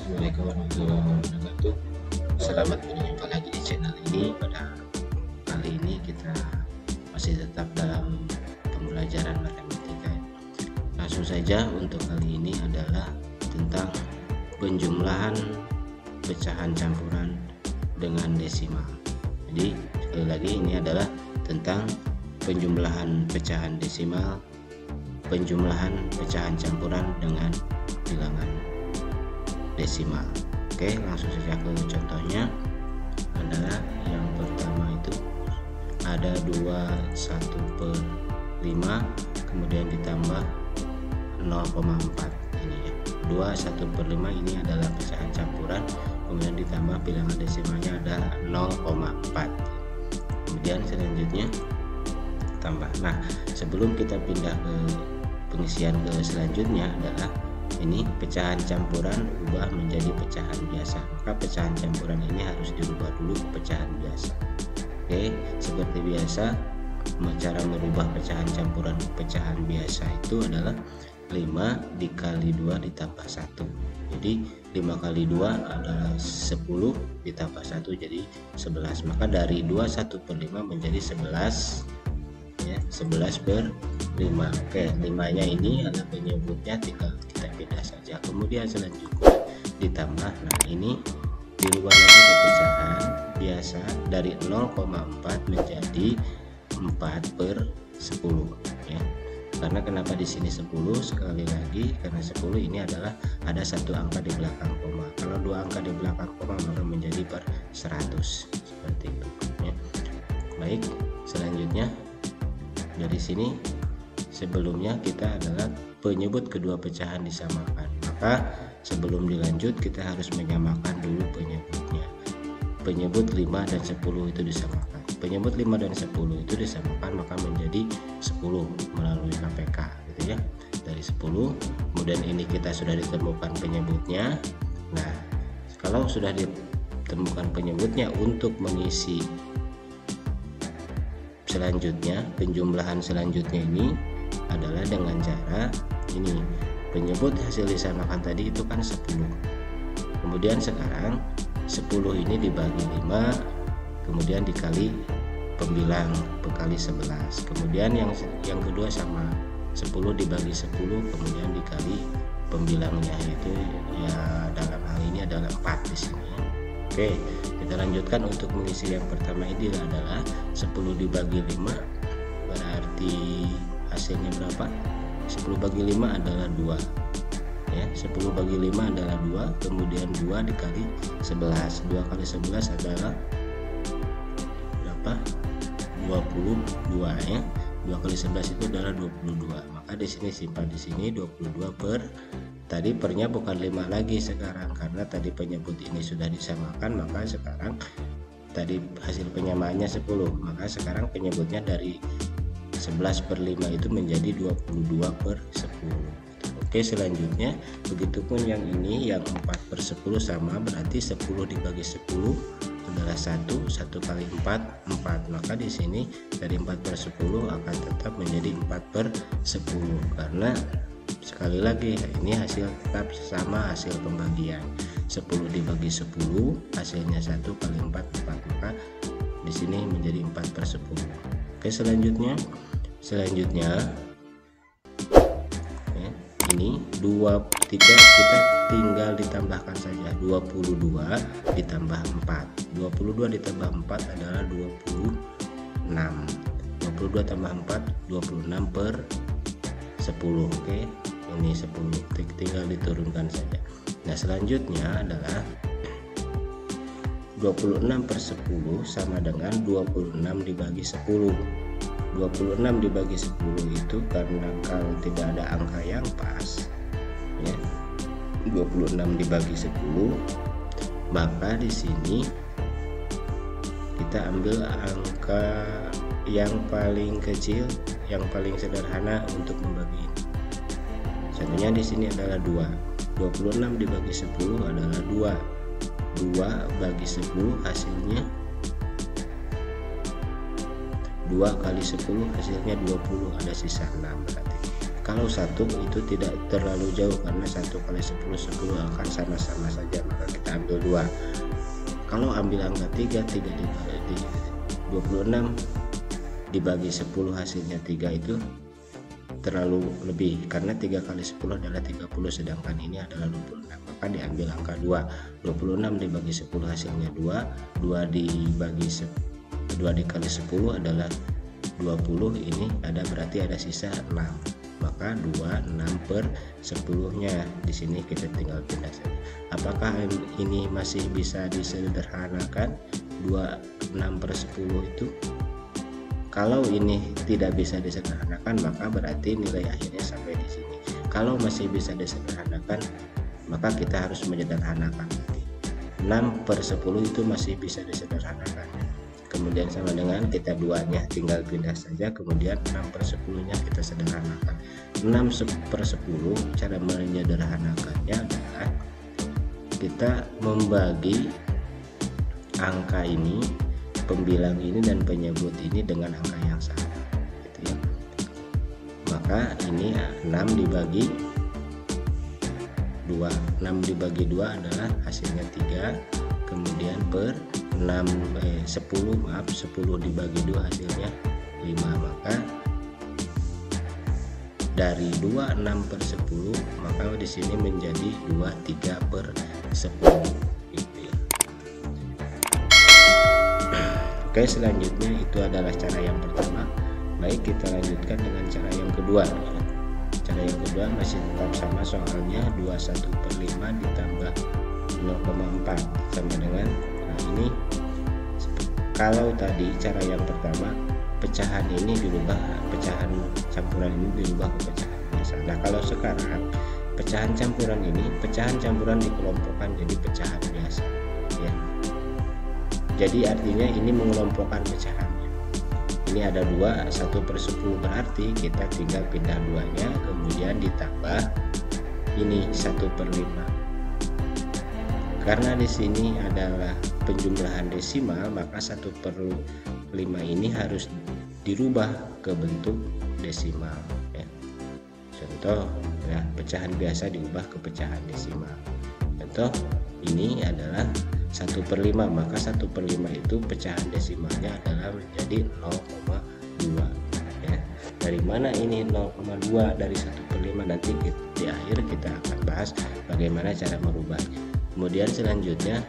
Assalamualaikum warahmatullahi wabarakatuh. Selamat berjumpa lagi di channel ini. Pada kali ini kita masih tetap dalam pembelajaran matematika. Langsung saja, untuk kali ini adalah tentang penjumlahan pecahan campuran dengan desimal. Jadi sekali lagi ini adalah tentang penjumlahan pecahan desimal, penjumlahan pecahan campuran dengan bilangan desimal. Oke, langsung saja ke contohnya. Adalah yang pertama itu ada 21/5 kemudian ditambah 0,4 ini ya. 21/5 ini adalah pecahan campuran, kemudian ditambah bilangan desimalnya ada 0,4. Kemudian selanjutnya tambah. Nah, sebelum kita pindah ke pengisian ke selanjutnya adalah ini pecahan campuran ubah menjadi pecahan biasa. Maka pecahan campuran ini harus dirubah dulu ke pecahan biasa. Oke, seperti biasa cara merubah pecahan campuran ke pecahan biasa itu adalah 5 dikali 2 ditambah 1. Jadi 5 kali 2 adalah 10 ditambah 1 jadi 11. Maka dari 21/5 menjadi 11 ya, 11/5. Oke, 5 nya ini ada penyebutnya, tinggal kita pindah saja. Kemudian selanjutnya ditambah. Nah, ini dirubah lagi ke pecahan biasa dari 0,4 menjadi 4/10 ya. Karena kenapa di sini 10? Sekali lagi karena 10 ini adalah ada satu angka di belakang koma. Kalau dua angka di belakang koma maka menjadi per 100 seperti itu ya. Baik, selanjutnya dari sini sebelumnya kita adalah penyebut kedua pecahan disamakan. Maka sebelum dilanjut kita harus menyamakan dulu penyebutnya. Penyebut 5 dan 10 itu disamakan. Penyebut 5 dan 10 itu disamakan maka menjadi 10 melalui KPK gitu ya. Dari 10, kemudian ini kita sudah ditemukan penyebutnya. Nah, kalau sudah ditemukan penyebutnya, untuk mengisi selanjutnya, penjumlahan selanjutnya ini adalah dengan cara ini. Penyebut hasil disamakan tadi itu kan 10. Kemudian sekarang 10 ini dibagi 5, kemudian dikali pembilang berkali 11. Kemudian yang kedua sama 10 dibagi 10 kemudian dikali pembilangnya, yaitu ya dalam hal ini adalah 4 di sini. Oke, kita lanjutkan. Untuk mengisi yang pertama ini adalah 10 dibagi 5 berarti hasilnya berapa? 10 bagi 5 adalah 2 ya. 10 bagi 5 adalah 2, kemudian 2 dikali 11. 2 kali 11 adalah berapa? 22 ya. 2 kali 11 itu adalah 22. Maka di sini simpan di sini 22 per tadi pernya bukan 5 lagi sekarang karena tadi penyebut ini sudah disamakan, maka sekarang tadi hasil penyamaannya 10, maka sekarang penyebutnya dari 11/5 itu menjadi 22/10. Oke, selanjutnya begitupun yang ini, yang 4/10 sama berarti 10 dibagi 10 adalah 1 kali 4 4. Maka di sini dari 4/10 akan tetap menjadi 4/10 karena sekali lagi ini hasil tetap sama hasil pembagian. 10 dibagi 10 hasilnya 1 kali 4 4. Maka di sini menjadi 4/10. Oke, selanjutnya ya, ini 23 kita tinggal ditambahkan saja. 22 ditambah 4. 22 ditambah 4 adalah 26. 22 tambah 4 26/10. Oke, ini 10 tinggal diturunkan saja. Nah, selanjutnya adalah 26/10 sama dengan 26 dibagi 10. 26 dibagi 10 itu karena kalau tidak ada angka yang pas ya, 26 dibagi 10, maka di sini kita ambil angka yang paling kecil, yang paling sederhana untuk membagi ini. Contohnya di sini adalah 2. 26 dibagi 10 adalah 2. 2 bagi 10 hasilnya 2 kali 10 hasilnya 20, ada sisa 6 berarti. Kalau 1 itu tidak terlalu jauh karena 1 kali 10 akan sama-sama saja, maka kita ambil 2. Kalau ambil angka 3 dibagi 26 dibagi 10 hasilnya 3 itu terlalu lebih, karena 3 kali 10 adalah 30 sedangkan ini adalah 26, maka diambil angka 2. 26 dibagi 10 hasilnya 2 dibagi 2 dikali 10 adalah 20, ini ada berarti ada sisa 6, maka 26 per 10 nya di sini kita tinggal pindah saja. Apakah ini masih bisa disederhanakan 26 per 10 itu? Kalau ini tidak bisa disederhanakan, maka berarti nilai akhirnya sampai di sini. Kalau masih bisa disederhanakan, maka kita harus menyederhanakan. 6 per 10 itu masih bisa disederhanakan. Kemudian sama dengan kita 2-nya tinggal pindah saja, kemudian 6 per 10-nya kita sederhanakan. 6 per 10 cara menyederhanakannya adalah kita membagi angka ini, pembilang ini dan penyebut ini dengan angka yang sama, gitu ya. Maka ini 6 dibagi 2, 6 dibagi 2 adalah hasilnya 3, kemudian per 10 dibagi 2 hasilnya 5, maka dari 26 per 10 maka di sini menjadi 23 per 10, gitu ya. Oke, selanjutnya itu adalah cara yang pertama. Baik, kita lanjutkan dengan cara yang kedua. Cara yang kedua masih tetap sama soalnya, 21 per 5 ditambah 0,4 sama dengan, nah ini kalau tadi cara yang pertama pecahan ini dirubah, pecahan campuran ini dirubah ke pecahan biasa. Nah kalau sekarang pecahan campuran dikelompokkan jadi pecahan biasa ya. Jadi artinya ini mengelompokkan pecahannya. Ini ada 2, 1 per 10 berarti kita tinggal pindah 2-nya, kemudian ditambah ini 1 per 5. Karena di sini adalah penjumlahan desimal, maka 1 per 5 ini harus dirubah ke bentuk desimal ya. Contoh ya, pecahan biasa diubah ke pecahan desimal. Contoh ini adalah 1 per 5, maka 1 per 5 itu pecahan desimalnya adalah menjadi 0,2 ya. Dari mana ini 0,2 dari 1 per 5? Nanti di akhir kita akan bahas bagaimana cara merubahnya. Kemudian selanjutnya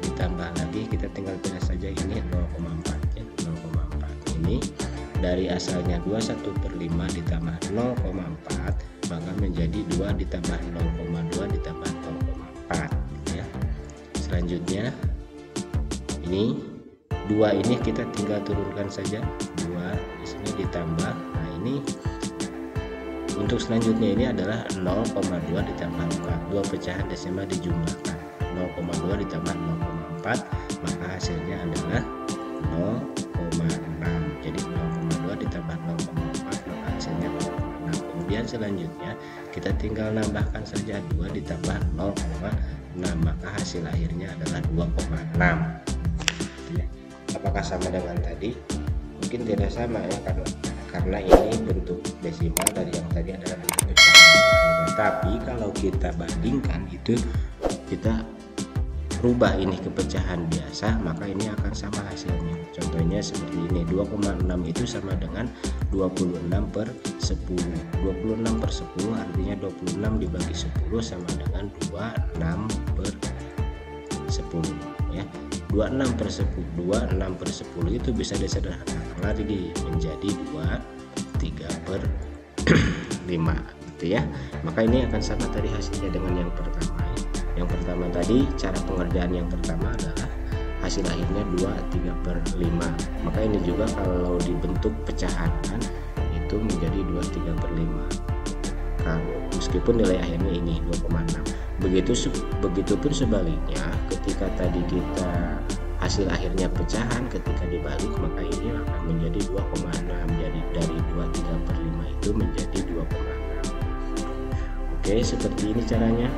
ditambah lagi, kita tinggal pilih saja ini 0,4 ya. 0,4 ini dari asalnya 21 per 5 ditambah 0,4 maka menjadi 2 ditambah 0,2 ditambah 0,4 ya. Selanjutnya ini 2 ini kita tinggal turunkan saja, 2 di sini ditambah. Nah ini untuk selanjutnya ini adalah 0,2 ditambah 4, 2 pecahan desimal dijumlahkan, 0,2 ditambah 0,4 maka hasilnya adalah 0,6. jadi 0,2 ditambah 0,4 maka hasilnya 0,6. Kemudian selanjutnya kita tinggal nambahkan saja 2 ditambah 0,6 maka hasil akhirnya adalah 2,6 ya. Apakah sama dengan tadi? Mungkin tidak sama ya, karena ini bentuk desimal dari yang tadi adalah bentuk pecahan. Tapi kalau kita bandingkan itu, kita rubah ini ke pecahan biasa, maka ini akan sama hasilnya. Contohnya seperti ini, 2,6 itu sama dengan 26 per 10. 26 per 10 artinya 26 dibagi 10 sama dengan 26 per 10 ya. 26 per 10, 26 per 10 itu bisa disederhanakan lagi menjadi 23 per 5 gitu ya. Maka ini akan sama tadi hasilnya dengan yang pertama ya. Yang pertama tadi cara pengerjaan yang pertama adalah hasil akhirnya 23 per 5. Maka ini juga kalau dibentuk pecahan kan, itu menjadi 23 per 5. Nah, meskipun nilai akhirnya ini 2,6. Begitupun sebaliknya, ketika tadi kita hasil akhirnya pecahan, ketika dibalik maka ini akan menjadi 2,6. Jadi dari 23 per 5 itu menjadi 2,6. Oke, seperti ini caranya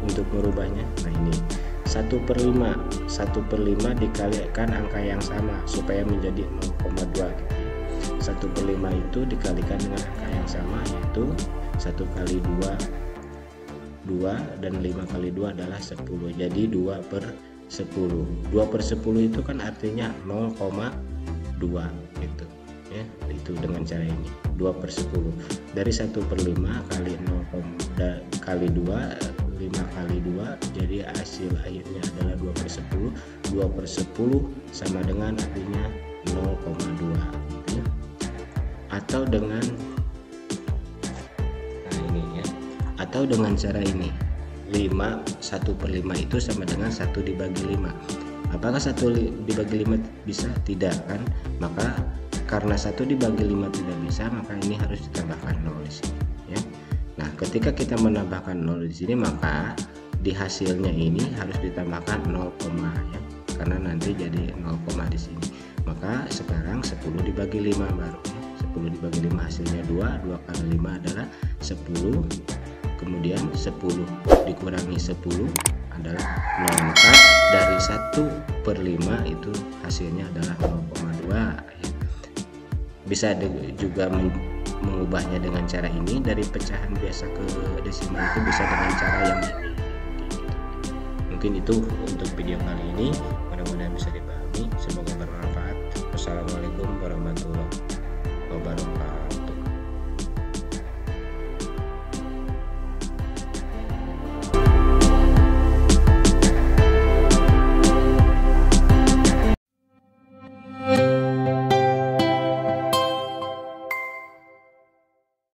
untuk merubahnya. Nah ini 1 per 5 dikalikan angka yang sama supaya menjadi 0,2 gitu. 1 per 5 itu dikalikan dengan angka yang sama yaitu 1 kali 2 dan 5 kali 2 adalah 10, jadi 2/10. 2/10 itu kan artinya 0,2 gitu ya. Itu dengan cara ini 2/10 dari 1/5 kali 0, kali 2, 5 kali 2, jadi hasil akhirnya adalah 2/10. 2/10 sama dengan artinya 0,2 gitu ya. Atau dengan atau dengan cara ini, 1/5 itu sama dengan 1 dibagi 5. Apakah 1 dibagi 5 bisa? Tidak kan? Maka karena 1 dibagi 5 tidak bisa, maka ini harus ditambahkan 0 di sini ya. Nah, ketika kita menambahkan 0 di sini, maka di hasilnya ini harus ditambahkan 0, ya. Karena nanti jadi 0, di sini. Maka sekarang 10 dibagi 5 baru ya. 10 dibagi 5 hasilnya 2. 2 kali 5 adalah 10. Kemudian 10 dikurangi 10 adalah 0, maka dari 1/5 itu hasilnya adalah 0,2 ya. Bisa juga mengubahnya dengan cara ini, dari pecahan biasa ke desimal itu bisa dengan cara yang ini. Mungkin itu untuk video kali ini, mudah-mudahan bisa dipahami, semoga bermanfaat. Wassalamualaikum warahmatullahi wabarakatuh.